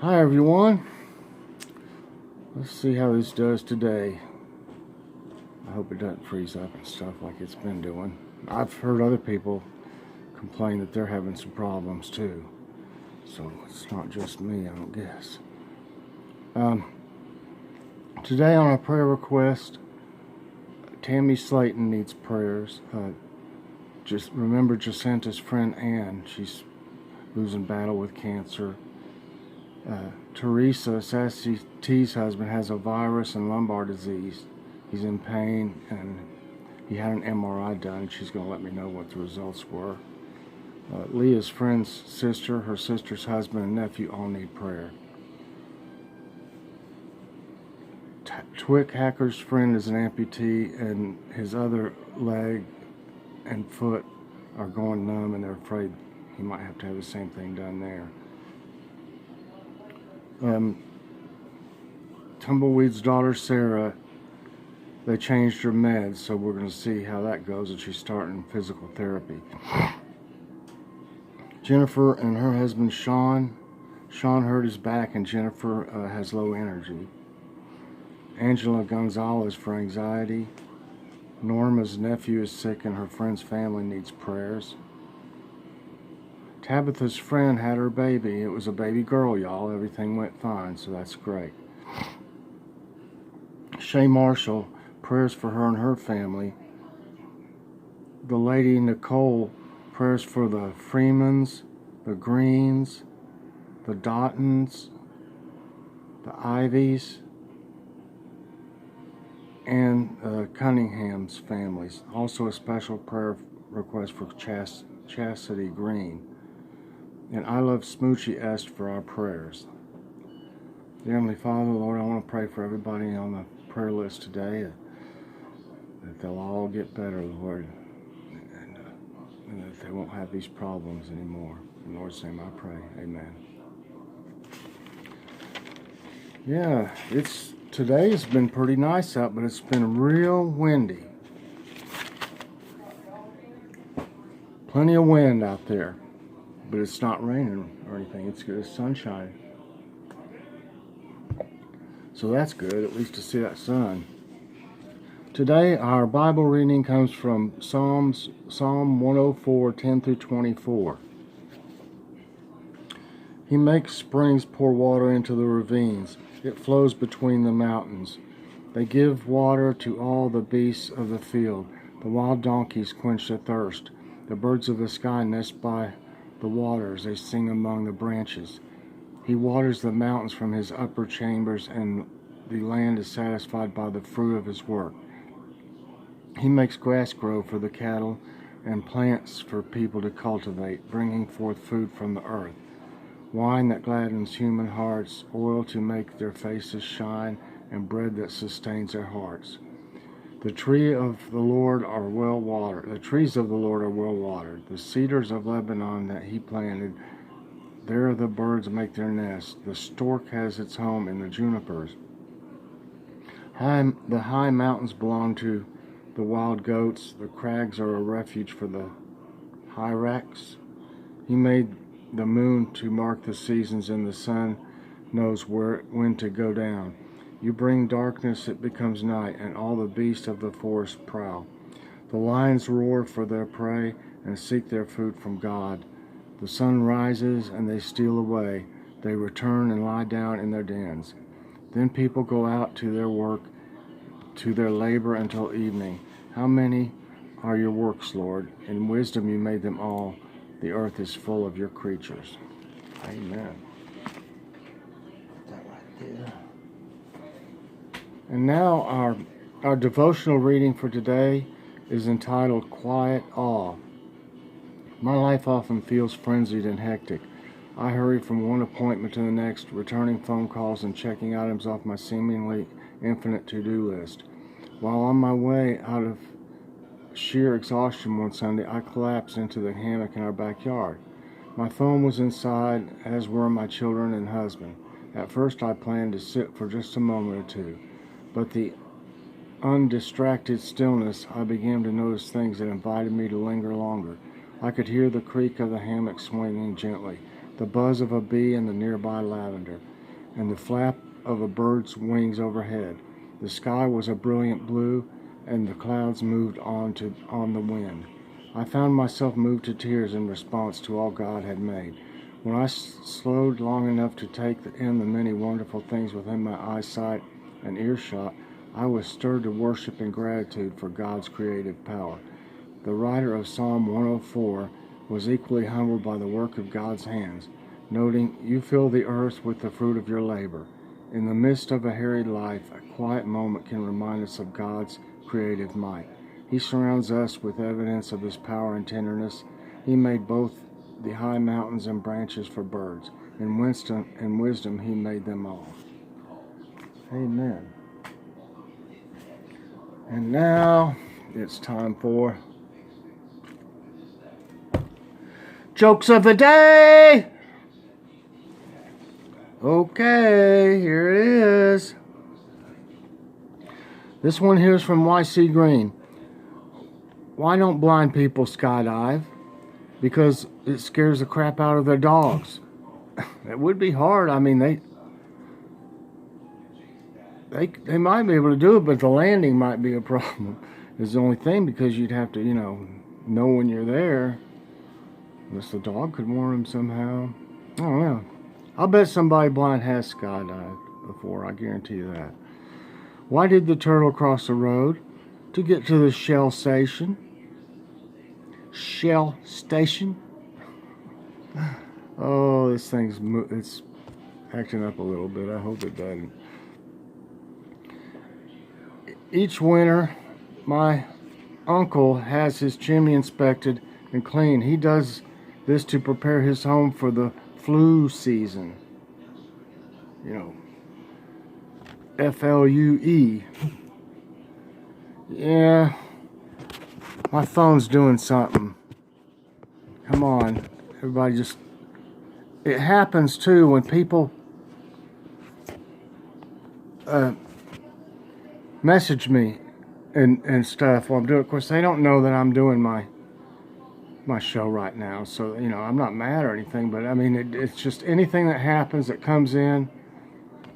Hi everyone. Let's see how this does today. I hope it doesn't freeze up and stuff like it's been doing. I've heard other people complain that they're having some problems too. So it's not just me, I don't guess. Today on our prayer request, Tammy Slayton needs prayers. Just remember Jacinta's friend Ann. She's losing battle with cancer. Teresa, Sassy T's husband, has a virus and lumbar disease. He's in pain and he had an MRI done. She's going to let me know what the results were. Leah's friend's sister, her sister's husband, and nephew all need prayer. Twick Hacker's friend is an amputee, and his other leg and foot are going numb, and they're afraid he might have to have the same thing done there. Tumbleweed's daughter Sarah, they changed her meds, so we're going to see how that goes, and she's starting physical therapy. Jennifer and her husband Sean hurt his back, and Jennifer has low energy. Angela Gonzalez for anxiety. Norma's nephew is sick and her friend's family needs prayers. Tabitha's friend had her baby. It was a baby girl, y'all. Everything went fine, so that's great. Shay Marshall, prayers for her and her family. The lady Nicole, prayers for the Freemans, the Greens, the Dottons, the Ivies, and Cunningham's families. Also a special prayer request for Chastity Green. And I love Smoochie Est for our prayers. Dear Heavenly Father, Lord, I want to pray for everybody on the prayer list today that they'll all get better, Lord, and that they won't have these problems anymore. In the Lord's name I pray. Amen. Yeah, today has been pretty nice out, but it's been real windy. Plenty of wind out there, but it's not raining or anything. It's good. It's sunshine. So that's good, at least to see that sun. Today, our Bible reading comes from Psalm 104, 10 through 24. He makes springs pour water into the ravines. It flows between the mountains. They give water to all the beasts of the field. The wild donkeys quench their thirst. The birds of the sky nest by the waters. They sing among the branches. He waters the mountains from his upper chambers, and the land is satisfied by the fruit of his work. He makes grass grow for the cattle and plants for people to cultivate, bringing forth food from the earth. Wine that gladdens human hearts, oil to make their faces shine, and bread that sustains their hearts. The trees of the Lord are well watered. The cedars of Lebanon that he planted, there the birds make their nests. The stork has its home in the junipers. The high mountains belong to the wild goats. The crags are a refuge for the hyrax. He made the moon to mark the seasons, and the sun knows when to go down. You bring darkness, it becomes night, and all the beasts of the forest prowl. The lions roar for their prey and seek their food from God. The sun rises and they steal away. They return and lie down in their dens. Then people go out to their work, to their labor until evening. How many are your works, Lord? In wisdom you made them all. The earth is full of your creatures. Amen. Put that right there. And now our devotional reading for today is entitled Quiet Awe. My life often feels frenzied and hectic. I hurry from one appointment to the next, returning phone calls and checking items off my seemingly infinite to-do list. While on my way out of sheer exhaustion one Sunday, I collapsed into the hammock in our backyard. My phone was inside, as were my children and husband. At first I planned to sit for just a moment or two, but the undistracted stillness, I began to notice things that invited me to linger longer. I could hear the creak of the hammock swinging gently, the buzz of a bee in the nearby lavender, and the flap of a bird's wings overhead. The sky was a brilliant blue, and the clouds moved on the wind. I found myself moved to tears in response to all God had made. When I slowed long enough to take in the many wonderful things within my eyesight and earshot, I was stirred to worship and gratitude for God's creative power. The writer of Psalm 104 was equally humbled by the work of God's hands, noting, "You fill the earth with the fruit of your labor." In the midst of a harried life, a quiet moment can remind us of God's creative might. He surrounds us with evidence of His power and tenderness. He made both the high mountains and branches for birds. In wisdom He made them all. Amen. And now it's time for Jokes of the Day! Okay, here it is. This one here is from YC Green. Why don't blind people skydive? Because it scares the crap out of their dogs. It would be hard. I mean, they might be able to do it, but the landing might be a problem. Is the only thing, because you'd have to, know when you're there. Unless the dog could warn them somehow. I don't know. I'll bet somebody blind has skydived before. I guarantee you that. Why did the turtle cross the road? To get to the Shell station. Shell station? Oh, this it's acting up a little bit. I hope it doesn't. Each winter, my uncle has his chimney inspected and cleaned. He does this to prepare his home for the flu season. FLUE. Yeah, my phone's doing something. Come on, everybody, it happens too when people message me and stuff while I'm doing it. Of course, they don't know that I'm doing my show right now, so I'm not mad or anything, but I mean it's just anything that happens that comes in,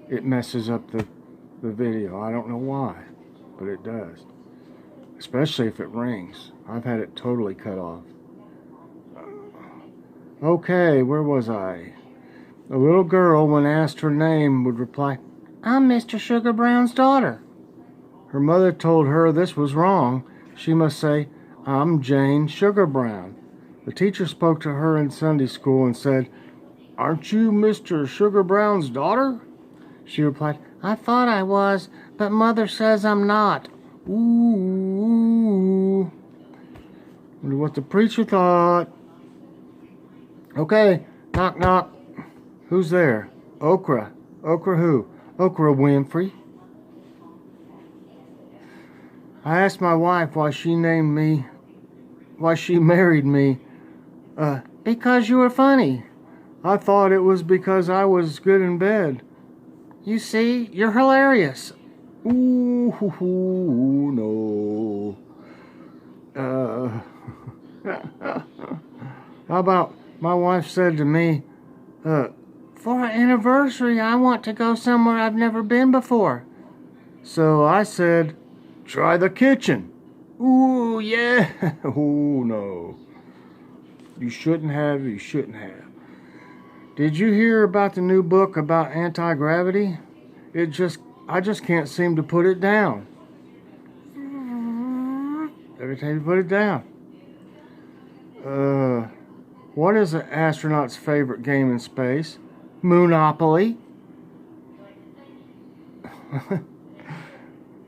it messes up the video. I don't know why, but it does, especially if it rings. I've had it totally cut off. Okay, where was I? A little girl, when asked her name, would reply, "I'm Mr. Sugar Brown's daughter." Her mother told her this was wrong. She must say, "I'm Jane Sugar Brown." The teacher spoke to her in Sunday school and said, "Aren't you Mr. Sugar Brown's daughter?" She replied, "I thought I was, but Mother says I'm not." Ooh. Wonder what the preacher thought. Okay, knock knock. Who's there? Okra. Okra who? Okra Winfrey. I asked my wife why she married me. Because you were funny. I thought it was because I was good in bed. You see, you're hilarious. Ooh, no. How about my wife said to me, for our anniversary, I want to go somewhere I've never been before. So I said, try the kitchen. Ooh, yeah. Ooh, no. You shouldn't have. Did you hear about the new book about anti-gravity? I just can't seem to put it down. Every time you put it down. What is an astronaut's favorite game in space? Monopoly.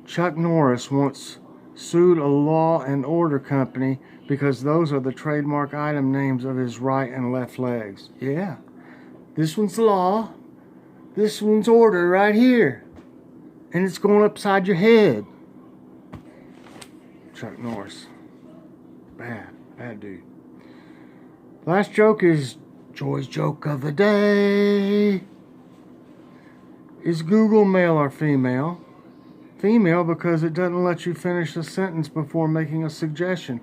Chuck Norris once sued a Law and Order company because those are the trademark item names of his right and left legs. Yeah. This one's law. This one's order right here. And it's going upside your head. Chuck Norris. Bad dude. Last joke is Joy's joke of the day. Is Google male or female? Female because it doesn't let you finish a sentence before making a suggestion.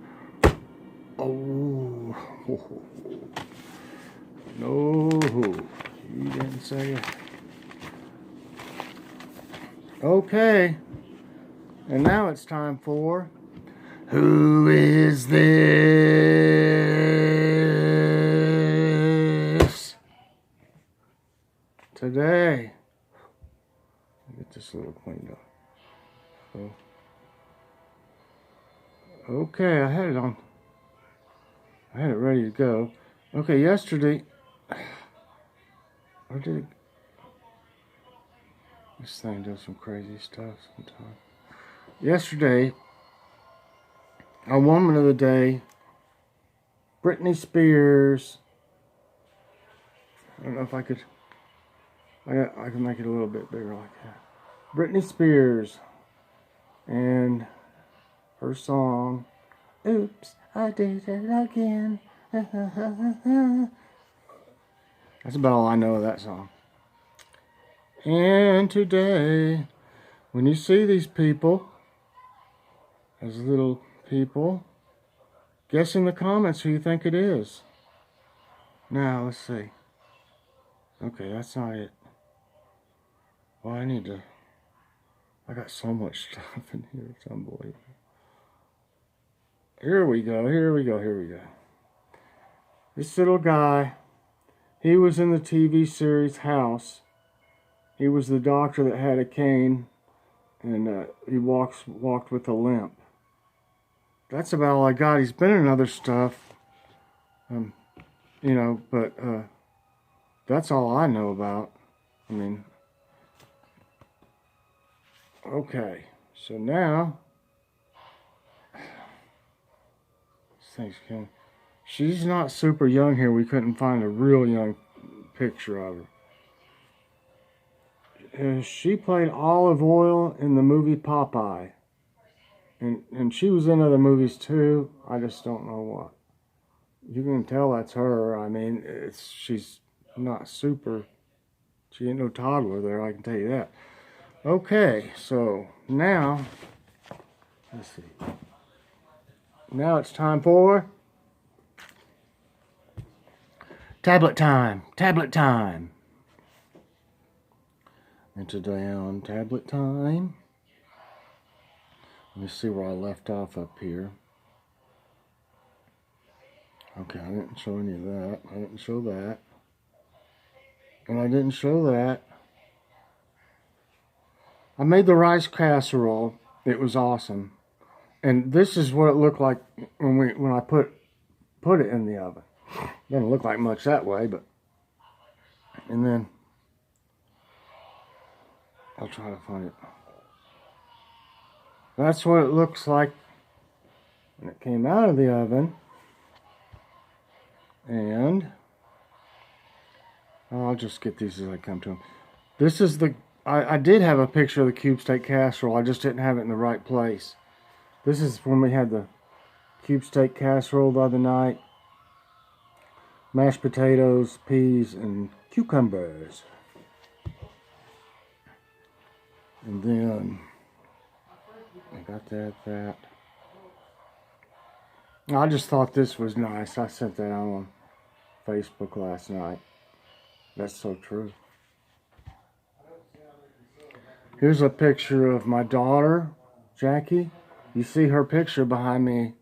Oh. No, you didn't say it. Okay, and now it's time for Who Is This? Today, get this little cleaned up. So, okay, I had it ready to go. Okay, yesterday, where did it? This thing does some crazy stuff sometimes. Yesterday, our woman of the day, Britney Spears. I don't know if I could. I can make it a little bit bigger like that. Britney Spears and her song, "Oops, I Did It Again." That's about all I know of that song. And today, when you see these people as little people, guess in the comments who you think it is. Now, let's see. Okay, that's not it. Well, I got so much stuff in here, it's unbelievable. Here we go. This little guy, he was in the TV series House. He was the doctor that had a cane, and he walked with a limp. That's about all I got. He's been in other stuff, but that's all I know about. I mean, okay, so now, she's not super young here. We couldn't find a real young picture of her. She played Olive Oyl in the movie Popeye. And she was in other movies too. I just don't know what. You can tell that's her. I mean, she's not super. She ain't no toddler there, I can tell you that. Okay, so now, let's see. Now it's time for tablet time. And today on tablet time, let me see where I left off up here. Okay, I didn't show any of that. I didn't show that. And I didn't show that. I made the rice casserole. It was awesome. And this is what it looked like when I put it in the oven. Doesn't look like much that way, but and then I'll try to find it. That's what it looks like when it came out of the oven. And I'll just get these as I come to them. This is I did have a picture of the cube steak casserole. I just didn't have it in the right place. This is when we had the cube steak casserole the other night. Mashed potatoes, peas, and cucumbers. And then I got that. I just thought this was nice. I sent that out on Facebook last night. That's so true. Here's a picture of my daughter, Jackie. You see her picture behind me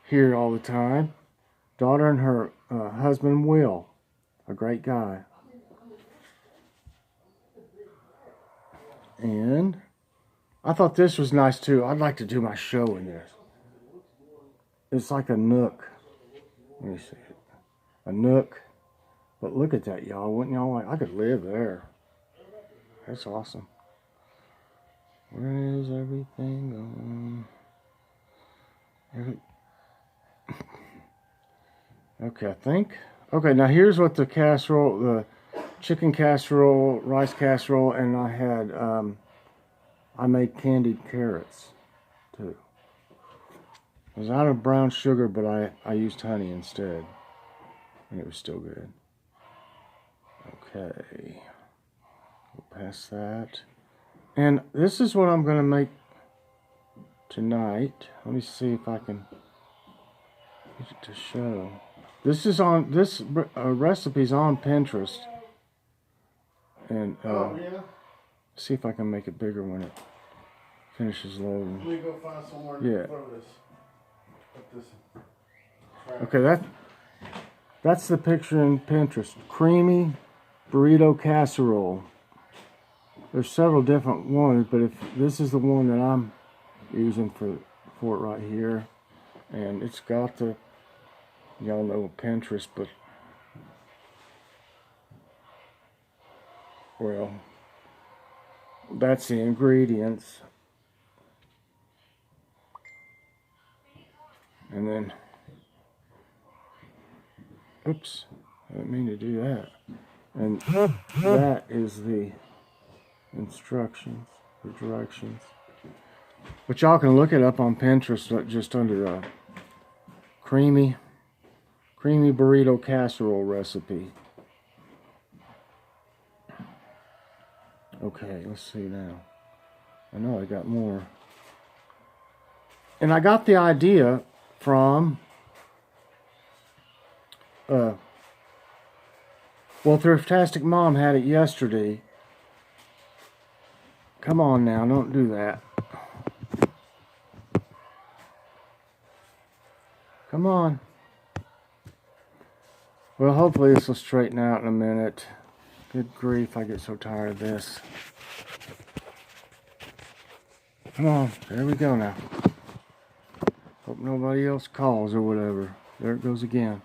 here all the time. Daughter and her husband, Will. A great guy. And I thought this was nice too. I'd like to do my show in this. It's like a nook. Let me see it. A nook. But look at that, y'all. Wouldn't y'all like? I could live there. That's awesome. Where is everything going? Okay, I think. Okay, now here's what the casserole, the chicken casserole, rice casserole, and I had, I made candied carrots too. It was out of brown sugar, but I used honey instead, and it was still good. Okay, go past that. And this is what I'm going to make tonight. Let me see if I can get it to show. This is on this recipe's on Pinterest, and Oh, yeah? see if I can make it bigger when it finishes loading. Let me go find somewhere Yeah. to throw this. Put this. Okay, that's the picture in Pinterest. Creamy burrito casserole. There's several different ones, but if this is the one that I'm using for it right here, and it's got the, y'all know Pinterest, but well, that's the ingredients, and then, oops, I didn't mean to do that, and that is the instructions or directions, but y'all can look it up on Pinterest just under creamy burrito casserole recipe. Okay, let's see now. I know I got more. And I got the idea from well, Thriftastic Mom had it yesterday. Come on now, don't do that. Come on. Well, hopefully this will straighten out in a minute. Good grief, I get so tired of this. Come on, there we go now. Hope nobody else calls or whatever. There it goes again.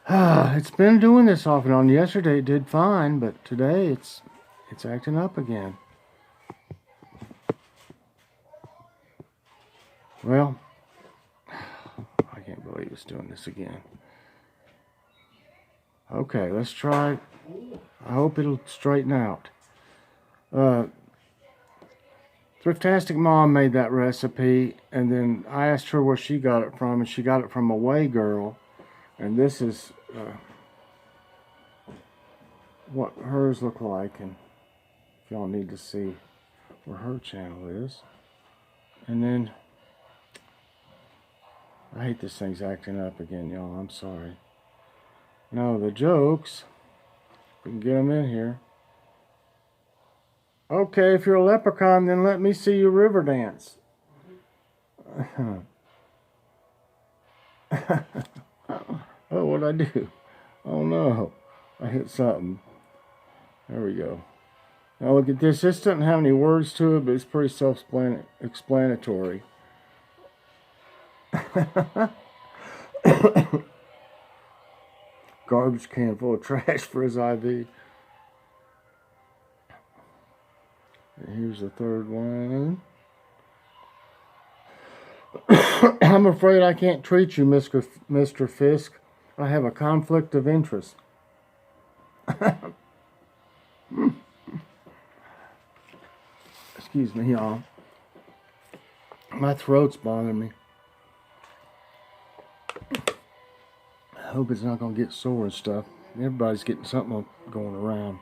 It's been doing this off and on. Yesterday it did fine, but today it's acting up again. Well, I can't believe it's doing this again. Okay, let's try. I hope it'll straighten out. Thriftastic Mom made that recipe, and then I asked her where she got it from, and she got it from Away Girl. And this is what hers look like, and if y'all need to see where her channel is. And then, I hate this thing's acting up again, y'all. I'm sorry. No, the jokes. We can get them in here. Okay, if you're a leprechaun, then let me see you river dance. Oh, what'd I do? Oh no, I hit something. There we go. Now look at this. This doesn't have any words to it, but it's pretty self-explanatory. Garbage can full of trash for his IV. And here's the third one. I'm afraid I can't treat you, Mr. Fisk. I have a conflict of interest. Excuse me, y'all. My throat's bothering me. I hope it's not going to get sore and stuff. Everybody's getting something going around.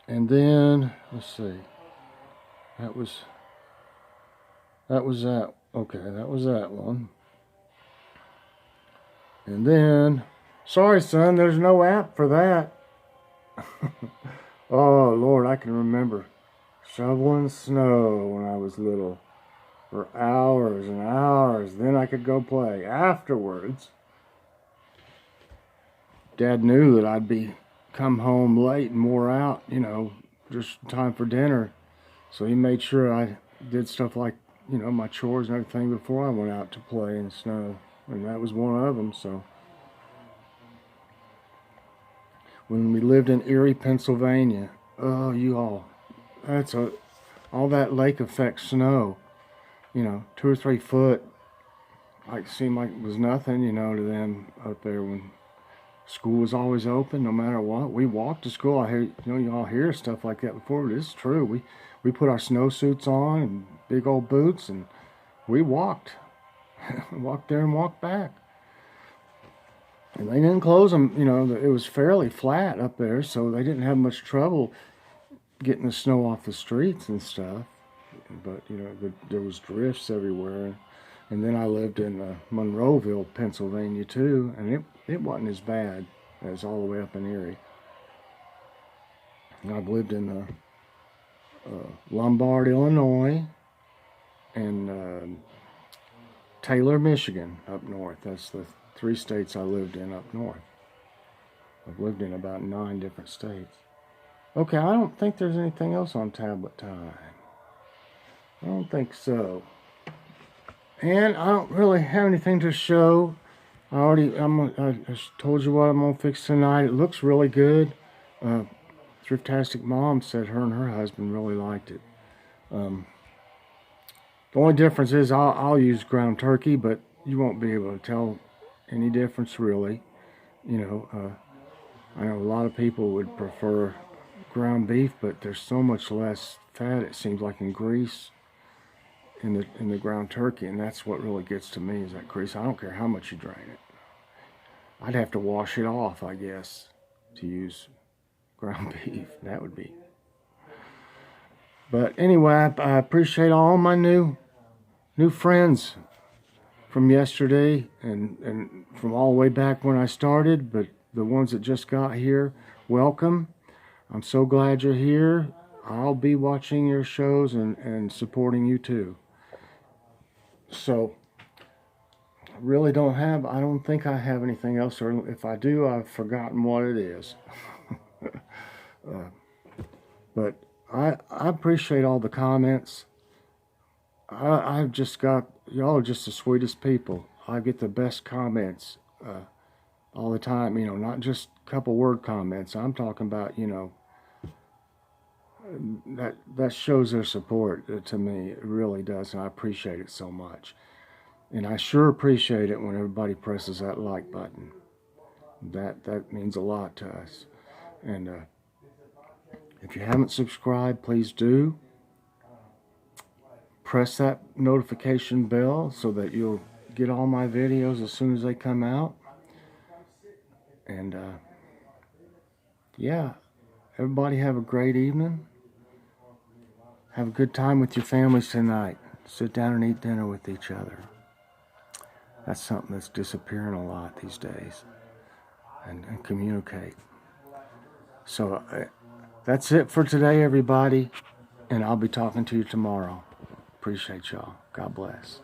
And then, let's see. That was that. Okay, that was that one. And then, sorry son, there's no app for that. Oh Lord, I can remember shoveling snow when I was little for hours and hours. Then I could go play. Afterwards, Dad knew that I'd be come home late and wore out, you know, just in time for dinner. So he made sure I did stuff like, you know, my chores and everything before I went out to play in snow. And that was one of them, so. When we lived in Erie, Pennsylvania, oh, you all, all that lake effect snow, you know, 2 or 3 foot, like seemed like it was nothing, you know, to them up there when school was always open, no matter what. We walked to school. I hear, you know, you all hear stuff like that before, but it's true. We put our snowsuits on and big old boots, and we walked. Walked there and walked back. And they didn't close them, you know, it was fairly flat up there, so they didn't have much trouble getting the snow off the streets and stuff. But, you know, there was drifts everywhere. And then I lived in Monroeville, Pennsylvania too, and it wasn't as bad as all the way up in Erie. And I've lived in Lombard, Illinois, and Taylor, Michigan, up north. That's the 3 states I lived in up north. I've lived in about 9 different states. Okay, I don't think there's anything else on tablet time. I don't think so. And I don't really have anything to show. I told you what I'm gonna fix tonight. It looks really good. Thriftastic Mom said her and her husband really liked it. The only difference is I'll use ground turkey, but you won't be able to tell any difference really. You know, I know a lot of people would prefer ground beef, but there's so much less fat, it seems like, in grease in the ground turkey, and that's what really gets to me, is that grease. I don't care how much you drain it. I'd have to wash it off, I guess, to use ground beef. That would be. But anyway, I appreciate all my new friends from yesterday and from all the way back when I started, but the ones that just got here, welcome. I'm so glad you're here. I'll be watching your shows and supporting you too. So, I don't think I have anything else, or if I do, I've forgotten what it is. But I appreciate all the comments. I've just got, y'all are just the sweetest people. I get the best comments all the time, you know, not just a couple word comments. I'm talking about, you know, that shows their support to me. It really does, and I appreciate it so much. And I sure appreciate it when everybody presses that like button. That means a lot to us. And if you haven't subscribed, please do. Press that notification bell so that you'll get all my videos as soon as they come out. And yeah, everybody have a great evening. Have a good time with your families tonight. Sit down and eat dinner with each other. That's something that's disappearing a lot these days. And communicate. So that's it for today, everybody. And I'll be talking to you tomorrow. Appreciate y'all. God bless.